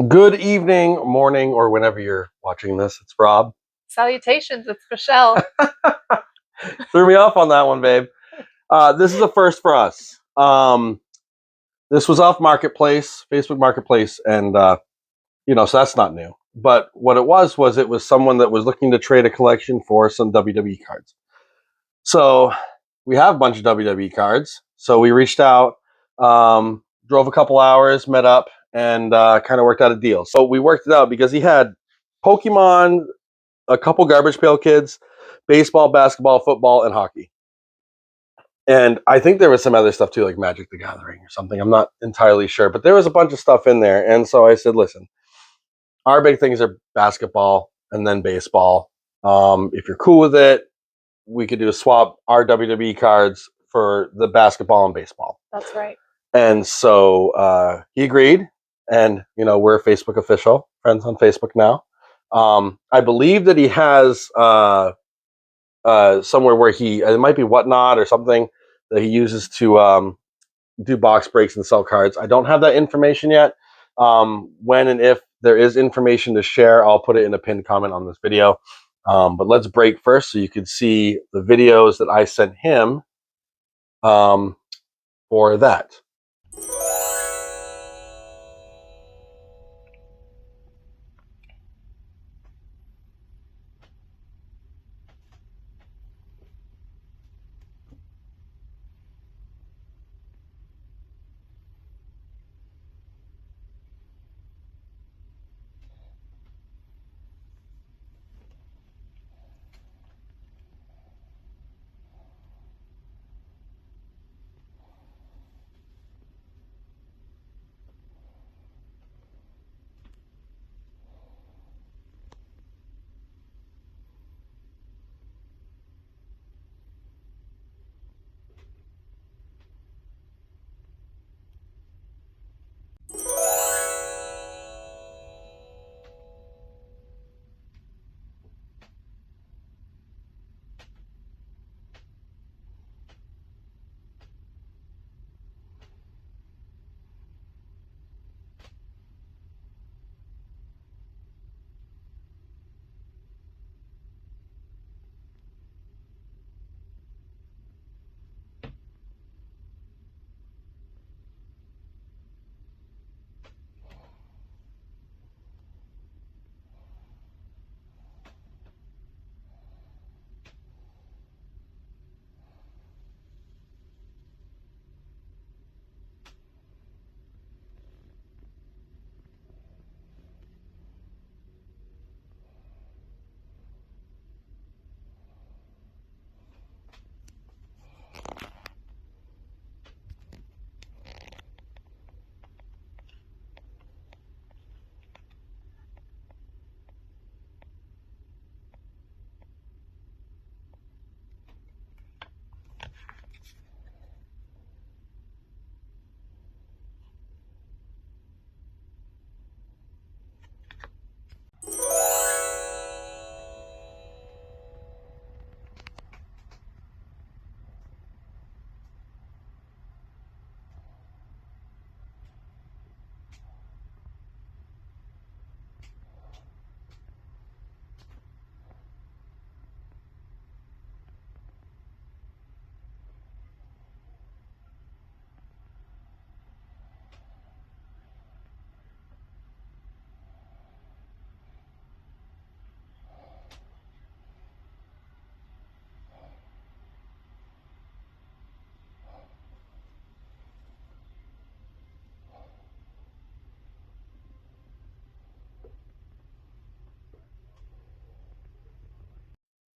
Good evening, morning, or whenever you're watching this. It's Rob. Salutations, it's Michelle. Threw me off on that one, babe. This is a first for us. This was off Marketplace, Facebook Marketplace, and so that's not new. But what it was someone that was looking to trade a collection for some WWE cards. So we have a bunch of WWE cards. So we reached out, drove a couple hours, met up, and kind of worked out a deal. So we worked it out because he had Pokemon, a couple Garbage Pail Kids, baseball, basketball, football, and hockey. And I think there was some other stuff too, like Magic the Gathering or something. I'm not entirely sure, but there was a bunch of stuff in there. And so I said, listen, our big things are basketball and then baseball. If you're cool with it, we could do a swap our WWE cards for the basketball and baseball. That's right. And so he agreed. And, we're Facebook official, friends on Facebook now. I believe that he has somewhere where it might be Whatnot or something that he uses to do box breaks and sell cards. I don't have that information yet. When and if there is information to share, I'll put it in a pinned comment on this video. But let's break first so you can see the videos that I sent him for that.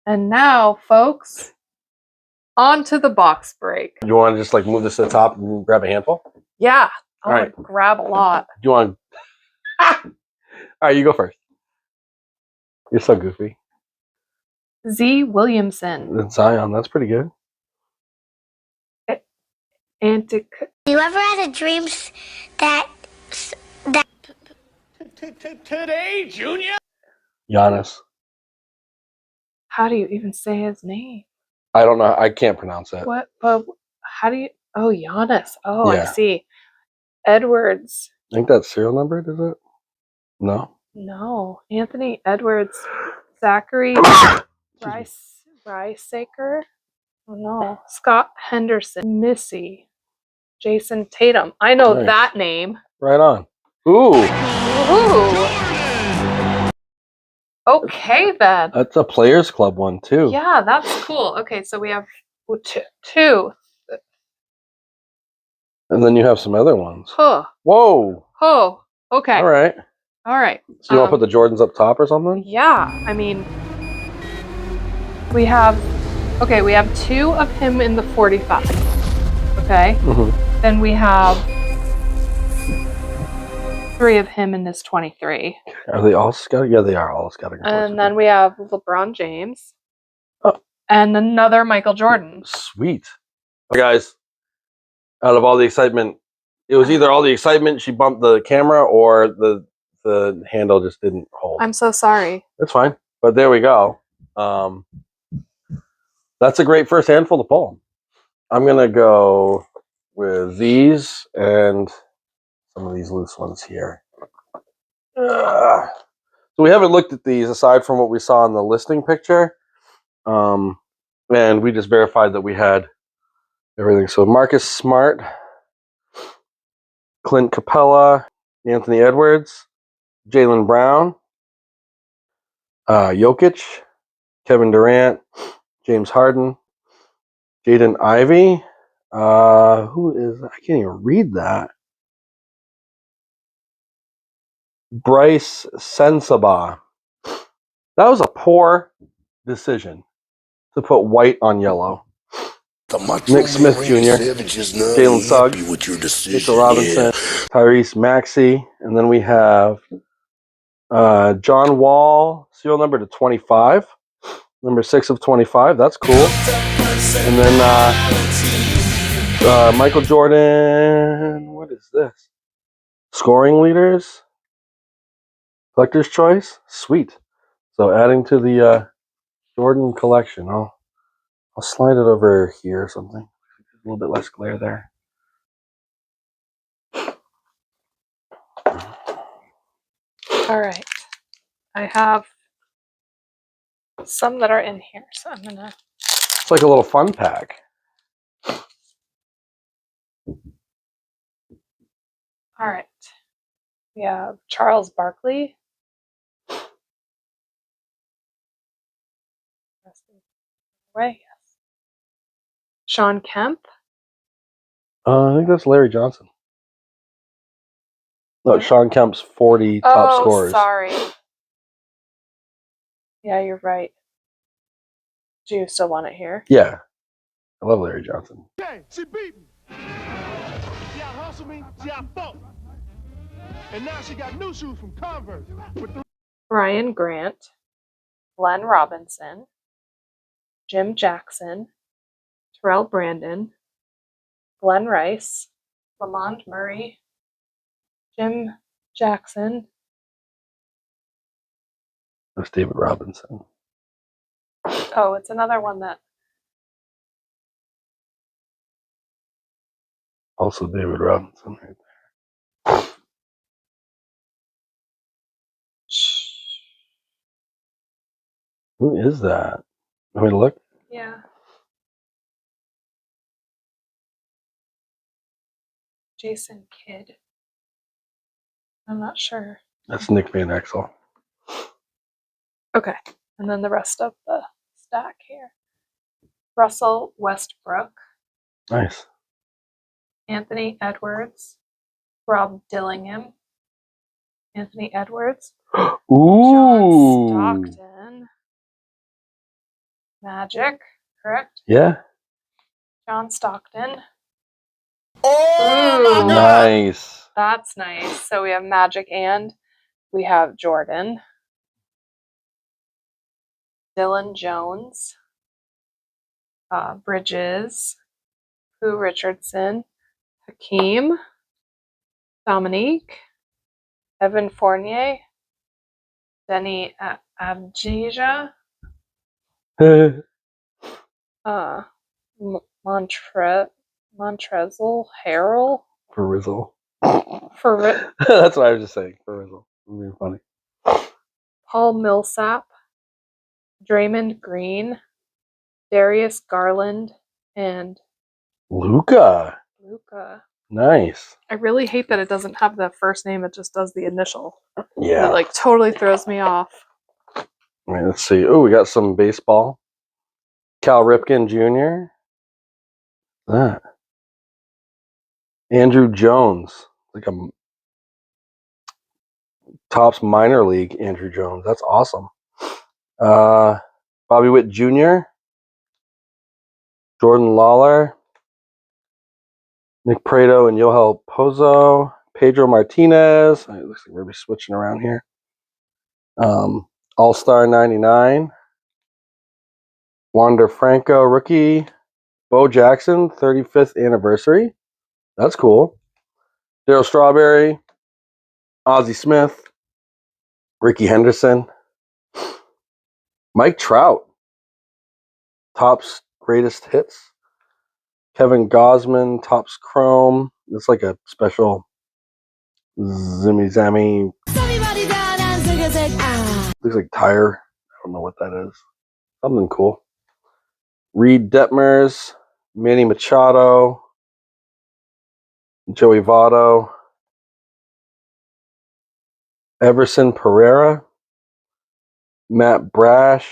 And now, folks, on to the box break. You want to just move this to the top and grab a handful? Yeah, I All want right. to grab a lot. You want? All right, you go first. You're so goofy. Z. Williamson. That's Zion. That's pretty good. You ever had a dream that Today, Junior? Giannis. How do you even say his name? I don't know. I can't pronounce it. What? But how do you? Oh, Giannis. Oh, Yeah. I see. Edwards. I think that's serial number, is it? No. No. Anthony Edwards. Zachary Riceaker. Oh no. Scott Henderson. Missy. Jason Tatum. I know Nice. that name. Right on. Ooh, Ooh. Okay then. that's a Players Club one too. Yeah, that's cool. Okay, so we have two. And then you have some other ones. Huh. Whoa. Oh. Okay. All right. All right. So you want to put the Jordans up top or something? Yeah, I mean, we have two of him in the 45. Okay. Mm-hmm. Then we have three of him in this 23. Are they all scouting? Yeah, they are all scouting. And then we have LeBron James. Oh. And another Michael Jordan. Sweet. Guys, out of all the excitement, it was either all the excitement, she bumped the camera, or the handle just didn't hold. I'm so sorry. It's fine. But there we go. That's a great first handful to pull. I'm going to go with these and some of these loose ones here. So we haven't looked at these aside from what we saw in the listing picture. And we just verified that we had everything. So Marcus Smart, Clint Capella, Anthony Edwards, Jaylen Brown, Jokic, Kevin Durant, James Harden, Jaden Ivey. Who is that? I can't even read that. Bryce Sensabaugh. That was a poor decision to put white on yellow. Nick Smith Jr., Jalen Suggs, Mitchell Robinson, Tyrese Maxey, and then we have John Wall, serial number to 25, number 6 of 25. That's cool. And then Michael Jordan. What is this? Scoring leaders, collector's choice. Sweet. So adding to the Jordan collection. I'll slide it over here or something. A little bit less glare there. All right. I have some that are in here, so I'm going to... It's like a little fun pack. All right. We have Charles Barkley. Right, yes. Sean Kemp. I think that's Larry Johnson. No, Sean Kemp's 40 top scorers. Sorry. Yeah, you're right. Do you still want it here? Yeah. I love Larry Johnson. Hey, she beat me. She out hustled me, she out fought me. And now she got new shoes from Converse. Ryan Grant. Glenn Robinson. Jim Jackson. Terrell Brandon. Glenn Rice. Lamont Murray. Jim Jackson. That's David Robinson. Oh, it's another one that... Also David Robinson right there. Who is that? Let me look. Yeah. Jason Kidd. I'm not sure. That's Nick Van Exel. Okay. And then the rest of the stack here. Russell Westbrook. Nice. Anthony Edwards. Rob Dillingham. Anthony Edwards. Ooh. John Stockton. Magic, correct? Yeah. John Stockton. Oh, Ooh, Nice. that's nice. So we have Magic and we have Jordan. Dylan Jones. Bridges. Pooh Richardson. Hakeem. Dominique. Evan Fournier. Denny Abdija. Montrezl Harrell. For Rizzle. For That's what I was just saying. For Rizzle. Really funny. Paul Millsap, Draymond Green, Darius Garland, and Luca. Luca. Nice. I really hate that it doesn't have the first name, it just does the initial. Yeah. It like totally throws me off. All right, let's see. Oh, we got some baseball. Cal Ripken Jr. That. Andrew Jones. Like a Topps minor league Andrew Jones. That's awesome. Bobby Witt Jr. Jordan Lawler. Nick Prado and Yohel Pozo. Pedro Martinez. It looks like we're be switching around here. All-Star 99. Wander Franco, rookie. Bo Jackson, 35th anniversary. That's cool. Darryl Strawberry. Ozzie Smith. Ricky Henderson. Mike Trout. Topps greatest hits. Kevin Gosman, Topps Chrome. It's like a special Zimmy Zammy. Looks like tire. I don't know what that is. Something cool. Reed Detmers, Manny Machado, Joey Votto, Everson Pereira, Matt Brash.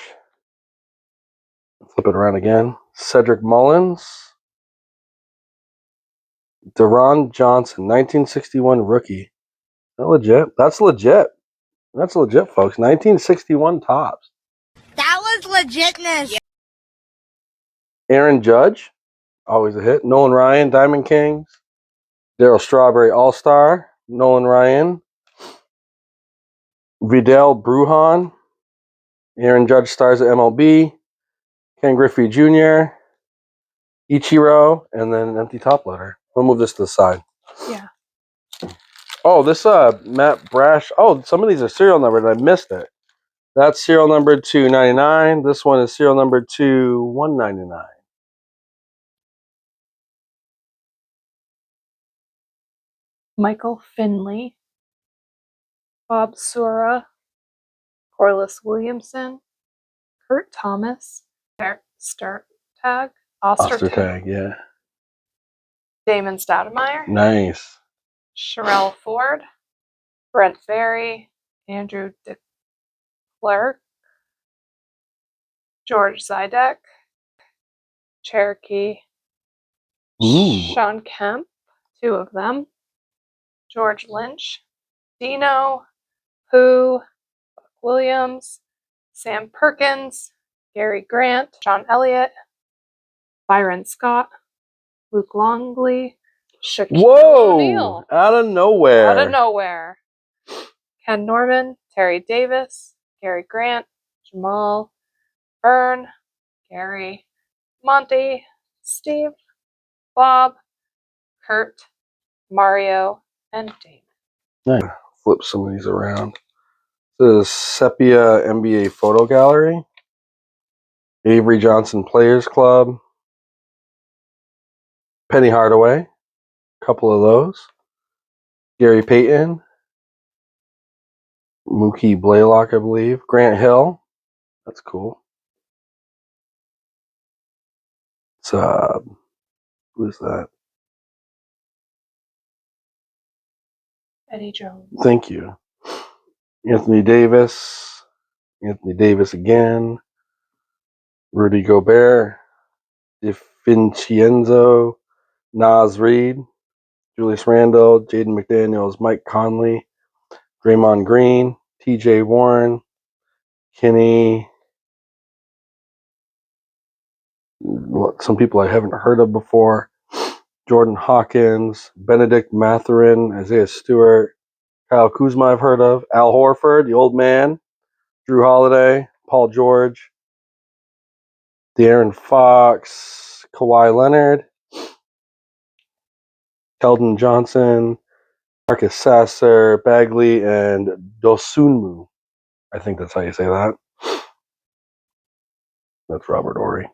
Flip it around again. Cedric Mullins, Deron Johnson, 1961 rookie. Is that legit? That's legit. That's legit, folks. 1961 Topps. That was legitness. Aaron Judge, always a hit. Nolan Ryan, Diamond Kings. Darryl Strawberry, All-Star. Nolan Ryan. Vidal Brujan. Aaron Judge stars at MLB. Ken Griffey Jr. Ichiro, and then an empty top loader. We'll move this to the side. Yeah. Oh, this Matt Brash. Oh, some of these are serial numbered. I missed it. That's serial number 299. This one is serial number 199. Michael Finley, Bob Sura, Corliss Williamson, Kurt Thomas, Ostertag, Ostertag, yeah. Damon Stoudemire, Nice. Sherelle Ford, Brent Ferry, Andrew DeClerc, George Zidek, Cherokee, Ooh. Sean Kemp, two of them, George Lynch, Dino, Who, Buck Williams, Sam Perkins, Gary Grant, John Elliott, Byron Scott, Luke Longley, Shaquille Whoa! O'Neal. Out of nowhere. Out of nowhere. Ken Norman, Terry Davis, Gary Grant, Jamal, Vern, Gary, Monty, Steve, Bob, Kurt, Mario, and Damon. Nice. Flip some of these around. This is Sepia NBA Photo Gallery. Avery Johnson Players Club. Penny Hardaway. A couple of those. Gary Payton. Mookie Blaylock, I believe. Grant Hill. That's cool. It's who's that? Eddie Jones. Thank you. Anthony Davis. Anthony Davis again. Rudy Gobert. DiVincenzo. Nas Reed. Julius Randle. Jaden McDaniels. Mike Conley. Draymond Green. TJ Warren. Kenny. Some people I haven't heard of before. Jordan Hawkins. Benedict Mathurin. Isaiah Stewart. Kyle Kuzma I've heard of. Al Horford, the old man. Drew Holiday. Paul George. De'Aaron Fox. Kawhi Leonard. Keldon Johnson. Marcus Sasser. Bagley. And Dosunmu. I think that's how you say that. That's Robert Horry.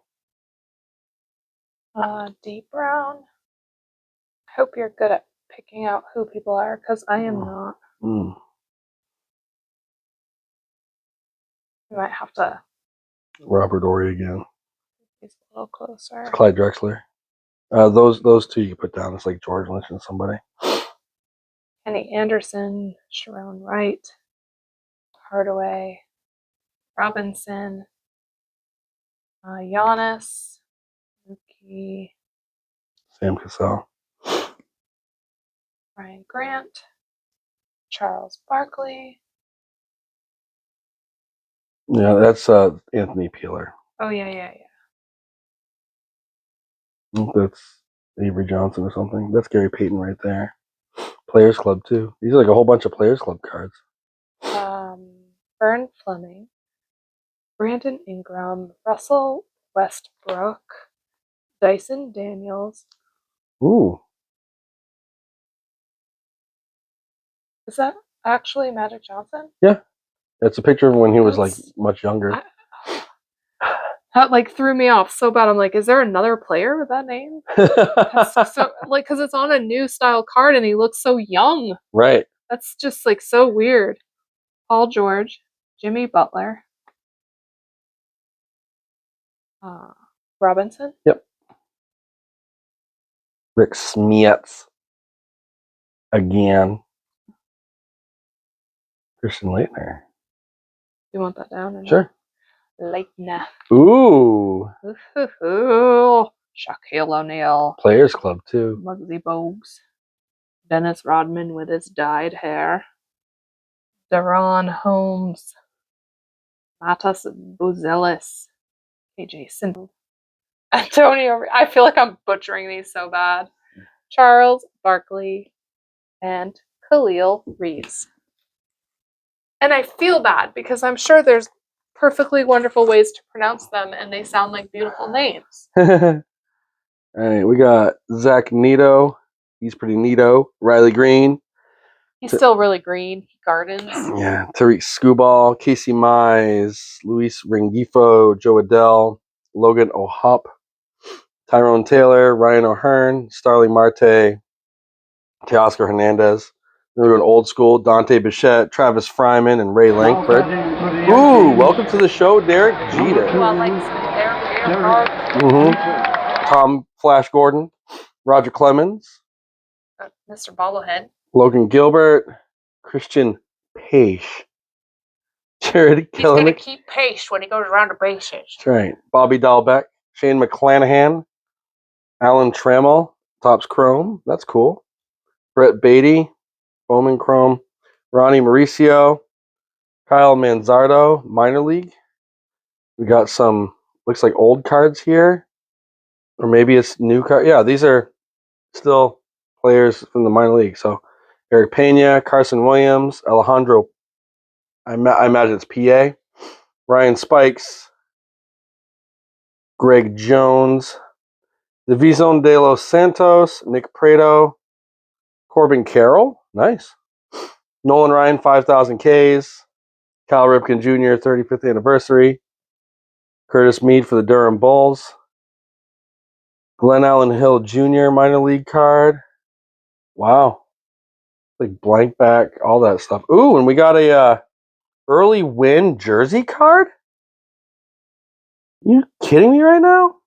D. Brown. I hope you're good at picking out who people are, because I am not. We might have to Robert Ory again. He's a little closer. It's Clyde Drexler. Those two you put down. It's like George Lynch and somebody. Kenny Anderson, Sharon Wright, Hardaway, Robinson, Giannis, Mookie, Sam Cassell. Ryan Grant, Charles Barkley. Yeah, that's Anthony Peeler. Oh, yeah. That's Avery Johnson or something. That's Gary Payton right there. Players Club too. These are like a whole bunch of Players Club cards. Vern Fleming, Brandon Ingram, Russell Westbrook, Dyson Daniels. Ooh. Is that actually Magic Johnson? Yeah. That's a picture of when he was That's- like much younger. That like threw me off so bad. I'm like, is there another player with that name? So like, because it's on a new style card and he looks so young. Right. That's just like so weird. Paul George, Jimmy Butler, Robinson. Yep. Rick Smets. Again. Christian Leitner. You want that down? Or Sure. Leitner. Ooh. Shaquille O'Neal. Players Club too. Muggsy Bogues. Dennis Rodman with his dyed hair. Deron Holmes. Matas Buzelis. KJ Sin. Antonio. I feel like I'm butchering these so bad. Charles Barkley and Khalil Reeves. And I feel bad because I'm sure there's perfectly wonderful ways to pronounce them and they sound like beautiful names. All right, we got Zach Neato. He's pretty neato. Riley Green. He's still really green. He gardens. Yeah. Tariq Skubal. Casey Mize. Luis Rengifo. Joe Adele. Logan O'Hop. Tyrone Taylor. Ryan O'Hearn. Starling Marte. Teoscar Hernandez. We're going old school. Dante Bichette. Travis Fryman. And Ray Langford. Ooh, welcome to the show, Derek Jeter. Ooh, I like some Derek Carr. Tom Flash Gordon. Roger Clemens. Mr. Bobblehead. Logan Gilbert. Christian Pache. Jared He's going to Kelenic. keep pace when he goes around the bases. That's right. Bobby Dahlbeck. Shane McClanahan. Alan Trammell. Topps Chrome. That's cool. Brett Beatty. Bowman Chrome. Ronnie Mauricio. Kyle Manzardo. Minor League. We got some, looks like old cards here. Or maybe it's new card. Yeah, these are still players from the minor league. So Eric Pena, Carson Williams, Alejandro, I imagine it's PA, Ryan Spikes, Greg Jones, Davison De Los Santos, Nick Prado, Corbin Carroll, nice. Nolan Ryan, 5,000 Ks, Cal Ripken Jr., 35th anniversary, Curtis Mead for the Durham Bulls, Glenn Allen Hill Jr. minor league card. Wow. Like blank back, all that stuff. Ooh, and we got a early win jersey card? You kidding me right now?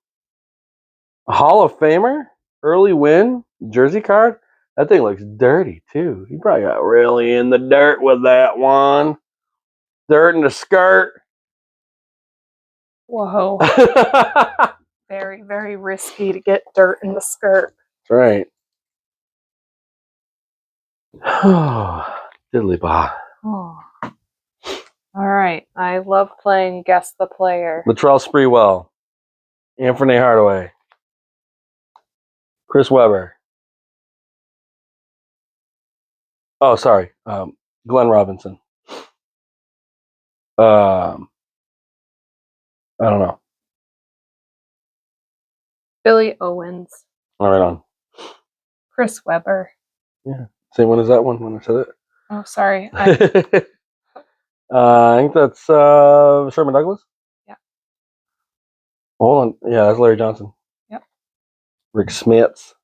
A Hall of Famer? Early win jersey card? That thing looks dirty too. He probably got really in the dirt with that one. Dirt in the skirt. Whoa. That's Very, very risky to get dirt in the skirt. right. Diddly bah. Oh. All right. I love playing Guess the Player. Latrell Sprewell. Anthony Hardaway. Chris Webber. Oh, sorry. Glenn Robinson. I don't know. Billy Owens. All right, on. Chris Webber. Yeah. Same one as that one when I said it. Oh, sorry. I think that's Sherman Douglas. Yeah. Hold on. Yeah, that's Larry Johnson. Yep. Rick Smits.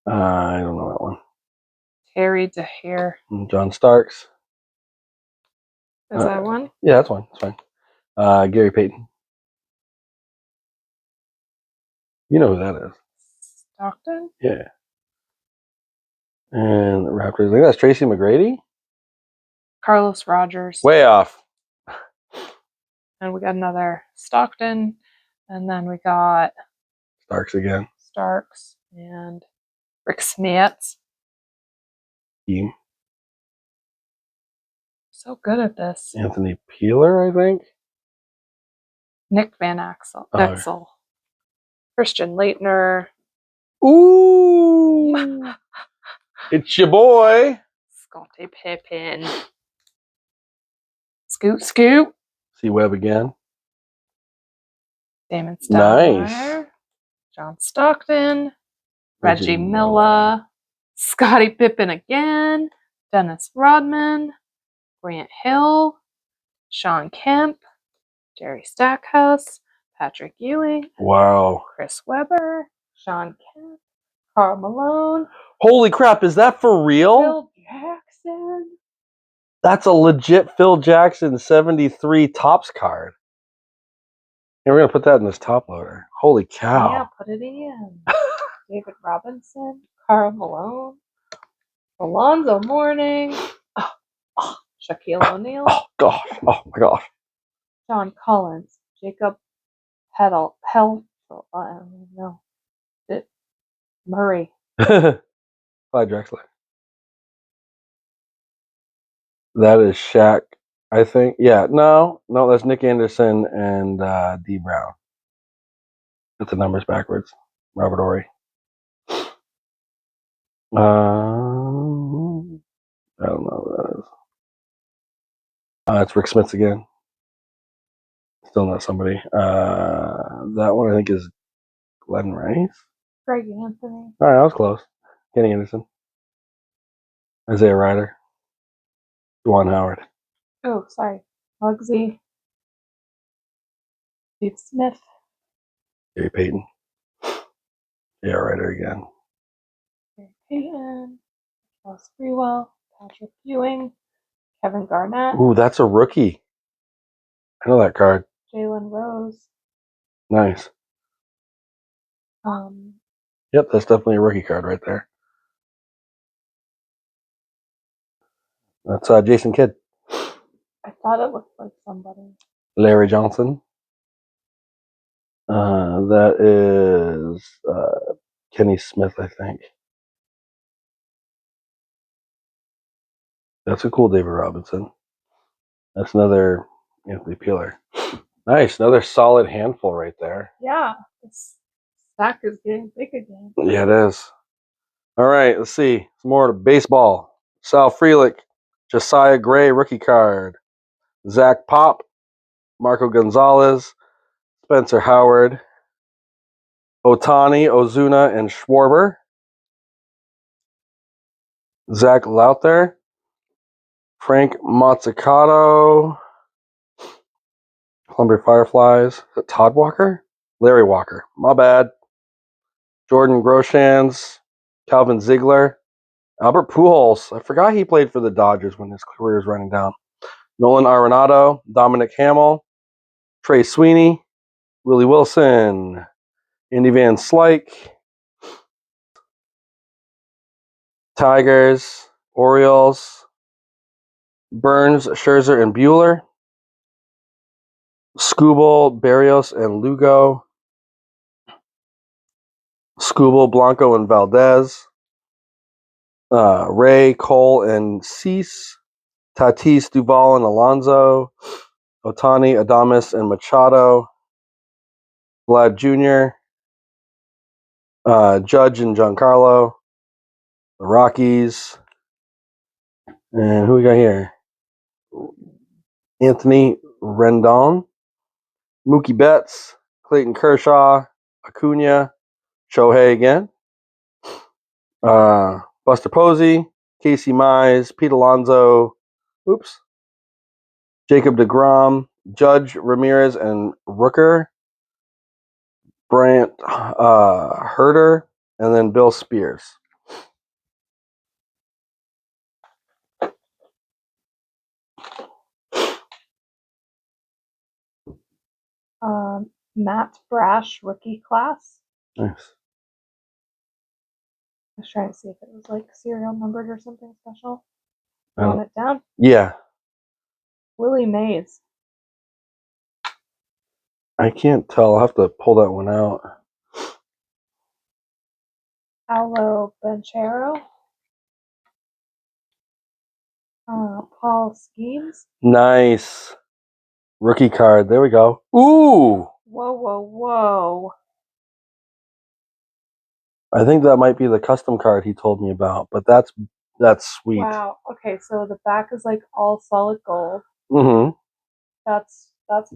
I don't know that one. Terry DeHare. John Starks. Is that one? Yeah, that's one. That's fine. Gary Payton. You know who that is. Stockton? Yeah. And the Raptors. I think that's Tracy McGrady. Carlos Rogers. Way off. And we got another Stockton. And then we got Starks again. Starks and Rick Smits. Team. So good at this. Anthony Peeler, I think. Nick Van Axel. Oh, Exel. Christian Leitner. Ooh. It's your boy. Scottie Pippen. Scoot, scoot. See Webb again. Damon Stoudemire. Nice. John Stockton. Reggie Miller. Scottie Pippen again. Dennis Rodman. Grant Hill. Sean Kemp. Jerry Stackhouse. Patrick Ewing. Wow. Chris Webber. Sean Kemp. Karl Malone. Holy crap, is that for real? Phil Jackson. That's a legit Phil Jackson 73 Topps card. And we're going to put that in this top loader. Holy cow. Yeah, put it in. David Robinson. Karl Malone. Alonzo Mourning. Shaquille O'Neal. Oh, gosh. Oh, my gosh. John Collins. Jacob Pedal. I don't know. Murray. Clyde Drexler. That is Shaq, I think. Yeah, no, that's Nick Anderson and D. Brown. Get the numbers backwards. Robert Ory. I don't know who that is. It's Rick Smits again. Still not somebody. That one I think is Glenn Rice. Greg Anthony. All right, I was close. Kenny Anderson. Isaiah Ryder. Juwan Howard. Oh, sorry. Muggsy. Steve Smith. Gary Payton. Yeah, Ryder again. Gary Payton. Ross Freewell. Patrick Ewing. Kevin Garnett. Ooh, that's a rookie. I know that card. Jalen Rose. Nice. Yep, that's definitely a rookie card right there. That's Jason Kidd. I thought it looked like somebody. Larry Johnson. That is Kenny Smith, I think. That's a cool David Robinson. That's another Anthony Peeler. Nice, another solid handful right there. Yeah, this stack is getting big again. Yeah, it is. All right, let's see. Some more to baseball. Sal Frelick, Josiah Gray rookie card. Zach Pop, Marco Gonzalez, Spencer Howard, Otani, Ozuna, and Schwarber. Zach Lowther, Frank Mazzucato, Columbia Fireflies. Is it Todd Walker? Larry Walker. My bad. Jordan Groshans, Calvin Ziegler, Albert Pujols. I forgot he played for the Dodgers when his career was running down. Nolan Arenado, Dominic Hamill, Trey Sweeney, Willie Wilson, Andy Van Slyke, Tigers, Orioles, Burns, Scherzer, and Bueller, Skubal, Barrios, and Lugo, Skubal, Blanco, and Valdez, Ray, Cole, and Cease, Tatis, Duval, and Alonso, Otani, Adames, and Machado, Vlad Jr., Judge and Giancarlo, the Rockies, and who we got here? Anthony Rendon, Mookie Betts, Clayton Kershaw, Acuna, Shohei again, Buster Posey, Casey Mize, Pete Alonso, Jacob deGrom, Judge Ramirez, and Rooker, Brant Herter, and then Bill Spears. Matt Brash rookie class. Nice. I was trying to see if it was like serial numbered or something special. Oh. Want it down? Yeah. Willie Mays. I can't tell. I'll have to pull that one out. Paolo Banchero. Paul Skeens. Nice. Rookie card. There we go. Ooh! Whoa, whoa, whoa. I think that might be the custom card he told me about, but that's sweet. Wow. Okay, so the back is like all solid gold. Mm-hmm. That's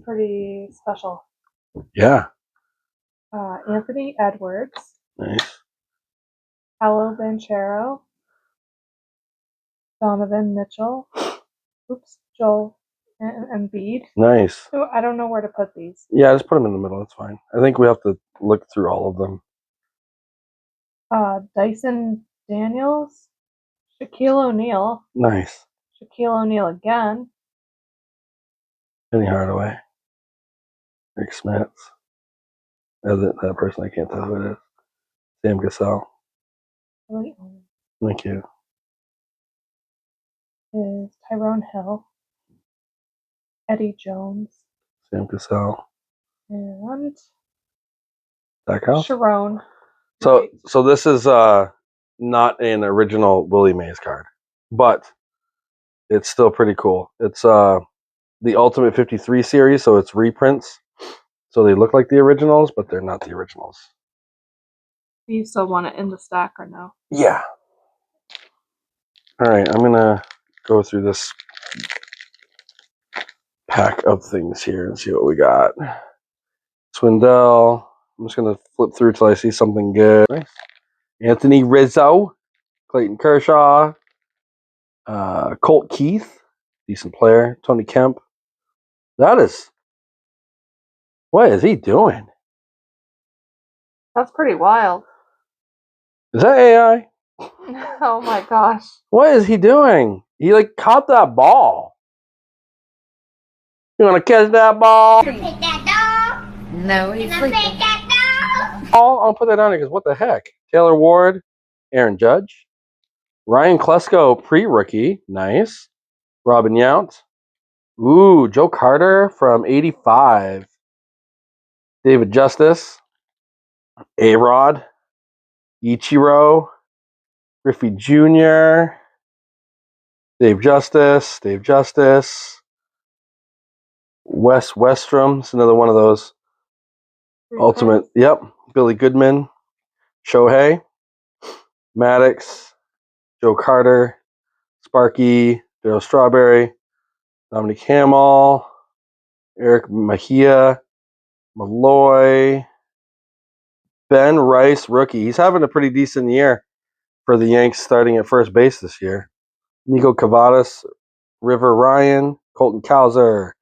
pretty special. Yeah. Anthony Edwards. Nice. Paolo Banchero. Donovan Mitchell. Oops, Joel Embiid. Nice. So I don't know where to put these. Yeah, just put them in the middle. That's fine. I think we have to look through all of them. Dyson Daniels. Shaquille O'Neal. Nice. Shaquille O'Neal again. Penny Hardaway. Rick Smith. That person, I can't tell who it is. Sam Cassell. Thank you. Is Tyrone Hill. Eddie Jones. Sam Cassell. And Stackhouse. Sharon. So this is not an original Willie Mays card, but it's still pretty cool. It's the Ultimate 53 series, so it's reprints. So they look like the originals, but they're not the originals. Do you still want it in the stack or no? Yeah. All right, I'm gonna go through this pack of things here and see what we got. Swindell. I'm just gonna flip through till I see something good. Nice. Anthony Rizzo, Clayton Kershaw, Colt Keith, decent player. Tony Kemp. What is he doing? That's pretty wild. Is that AI? Oh my gosh. What is he doing? He caught that ball. You want to catch that ball? Pick that dog. No, he's Pick sleeping. that dog. I'll put that on here because what the heck? Taylor Ward, Aaron Judge, Ryan Klesko pre-rookie, nice. Robin Yount. Ooh, Joe Carter from '85. David Justice, A-Rod, Ichiro, Griffey Jr., Dave Justice, Wes Westrom's another one of those ultimate. Yep, Billy Goodman, Shohei, Maddox, Joe Carter, Sparky, Daryl Strawberry, Dominic Hamill, Eric Mejia, Malloy, Ben Rice, rookie. He's having a pretty decent year for the Yanks starting at first base this year. Nico Cavadas, River Ryan, Colton Cowser,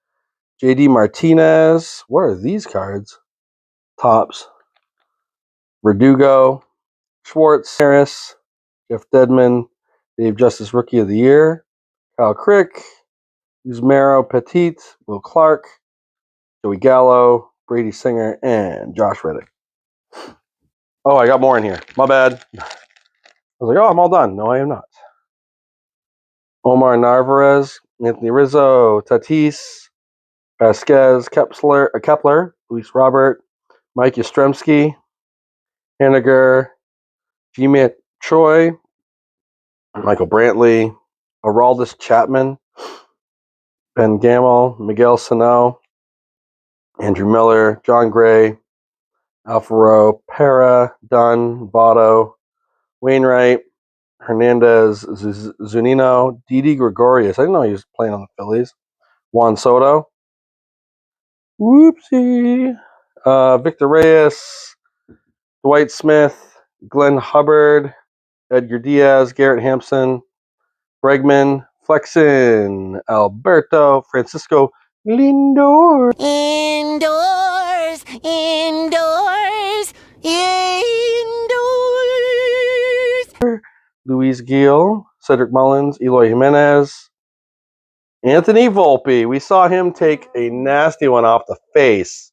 JD Martinez. What are these cards? Tops. Verdugo, Schwartz, Harris, Jeff Dedman, Dave Justice Rookie of the Year, Kyle Crick, Uzmero Petit, Will Clark, Joey Gallo, Brady Singer, and Josh Reddick. Oh, I got more in here. My bad. I was like, oh, I'm all done. No, I am not. Omar Narvaez, Anthony Rizzo, Tatis, Vasquez, Kepler, Luis Robert, Mike Yastrzemski, Henniger, G-Mit Choi, Michael Brantley, Aroldis Chapman, Ben Gamel, Miguel Sano, Andrew Miller, John Gray, Alfaro, Pera, Dunn, Votto, Wainwright, Hernandez, Zunino, Didi Gregorius. I didn't know he was playing on the Phillies. Juan Soto. Whoopsie. Victor Reyes, Dwight Smith, Glenn Hubbard, Edgar Diaz, Garrett Hampson, Bregman, Flexen, Alberto, Francisco Lindor. Indoors, indoors, indoors. Luis Gil, Cedric Mullins, Eloy Jimenez, Anthony Volpe. We saw him take a nasty one off the face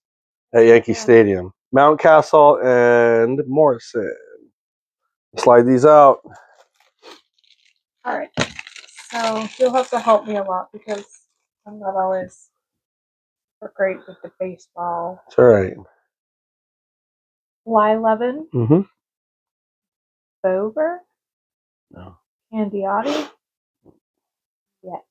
at Yankee Yeah. Stadium. Mountcastle and Morrison. Slide these out. All right. So you'll have to help me a lot because I'm not always super great with the baseball. It's all right. Levin, Mm-hmm. Bover, No. Candiotti. Yeah.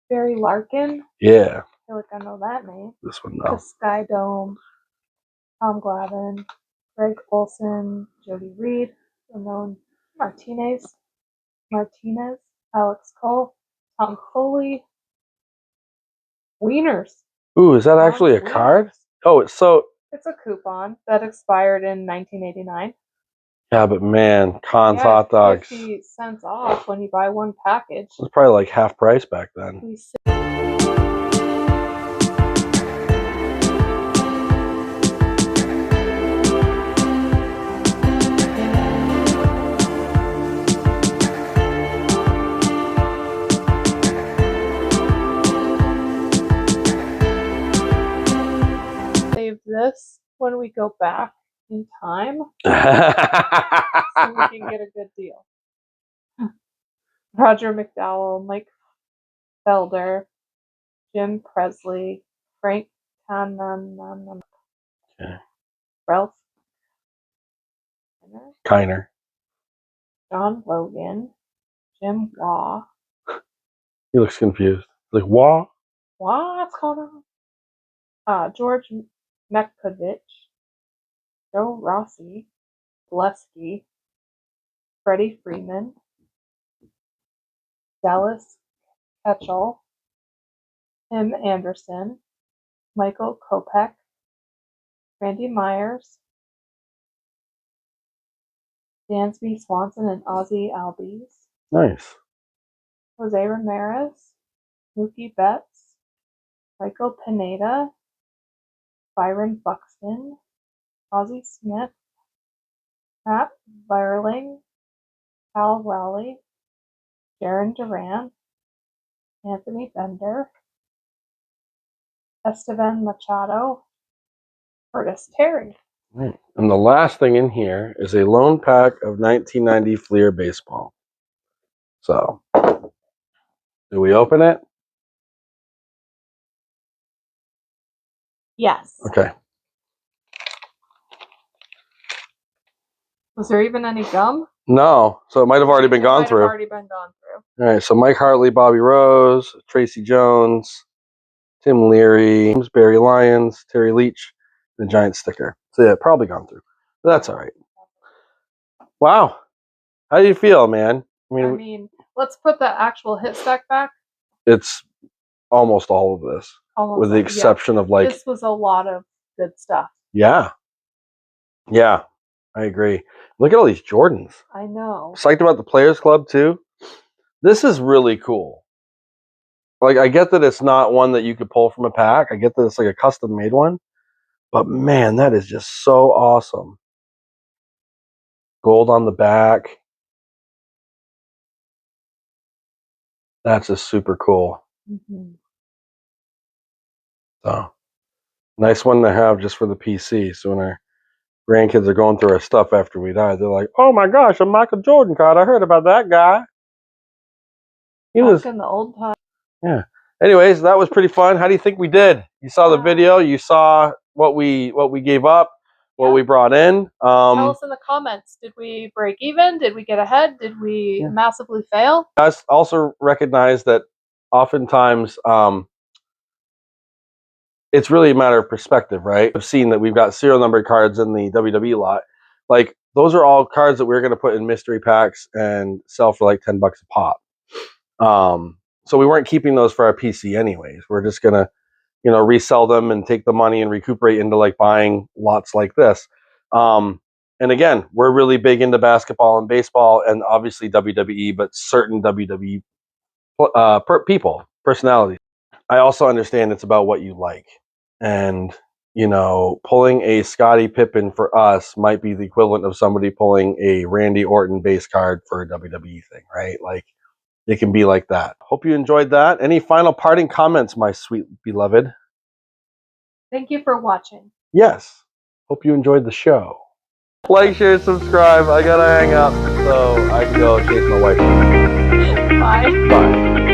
Barry Larkin. Yeah. I feel like I know that name. This one, The no. Sky Dome. Tom Glavine. Greg Olson. Jody Reed. Ramon Martinez. Alex Cole. Tom Foley. Wieners. Ooh, is that actually a card? Oh, it's so... It's a coupon that expired in 1989. Yeah, but man, Con's hot dogs. 50 cents off when you buy one package. It was probably like half price back then. We save this when we go back in time so we can get a good deal. Roger McDowell, Mike Felder, Jim Presley, Frank Tanana, Okay. Ralph Kiner. John Logan, Jim Waugh. He looks confused. Like, Waugh? What's going on? George Mekkovich, Joe Rossi, Gillespie, Freddie Freeman, Dallas Ketchel, Tim Anderson, Michael Kopech, Randy Myers, Dansby Swanson and Ozzie Albies, Nice. Jose Ramirez, Mookie Betts, Michael Pineda, Byron Buxton, Ozzie Smith, Matt Byerling, Cal Raleigh, Jaron Duran, Anthony Bender, Esteban Machado, Curtis Terry. Right. And the last thing in here is a lone pack of 1990 Fleer baseball. So, do we open it? Yes. Okay. Was there even any gum? No. So it might have already been gone through. Already been gone through. All right. So Mike Hartley, Bobby Rose, Tracy Jones, Tim Leary, Barry Lyons, Terry Leach, and the Giant sticker. So yeah, probably gone through. But that's all right. Wow. How do you feel, man? I mean, let's put the actual hit stack back. It's almost all of this, with the exception of like... This was a lot of good stuff. Yeah. Yeah, I agree. Look at all these Jordans. I know. Psyched about the Players Club too. This is really cool. Like, I get that it's not one that you could pull from a pack. I get that it's like a custom made one. But man, that is just so awesome. Gold on the back. That's just super cool. Mm-hmm. So, nice one to have just for the PC. So when our grandkids are going through our stuff after we die, they're like, "Oh my gosh, a Michael Jordan card! I heard about that guy. He was in the old time." Yeah. Anyways, that was pretty fun. How do you think we did? You saw the video. You saw what we gave up, what we brought in. Tell us in the comments. Did we break even? Did we get ahead? Did we massively fail? I also recognize that oftentimes it's really a matter of perspective, right? I've seen that we've got serial numbered cards in the WWE lot. Like, those are all cards that we're going to put in mystery packs and sell for like $10 a pop. So we weren't keeping those for our PC anyways. We're just going to, resell them and take the money and recuperate into like buying lots like this. And again, we're really big into basketball and baseball and obviously WWE, but certain WWE people, personalities. I also understand it's about what you like. And, pulling a Scottie Pippen for us might be the equivalent of somebody pulling a Randy Orton base card for a WWE thing, right? Like, it can be like that. Hope you enjoyed that. Any final parting comments, my sweet beloved? Thank you for watching. Yes. Hope you enjoyed the show. Like, share, subscribe. I gotta hang up so I can go chase my wife. Bye. Bye.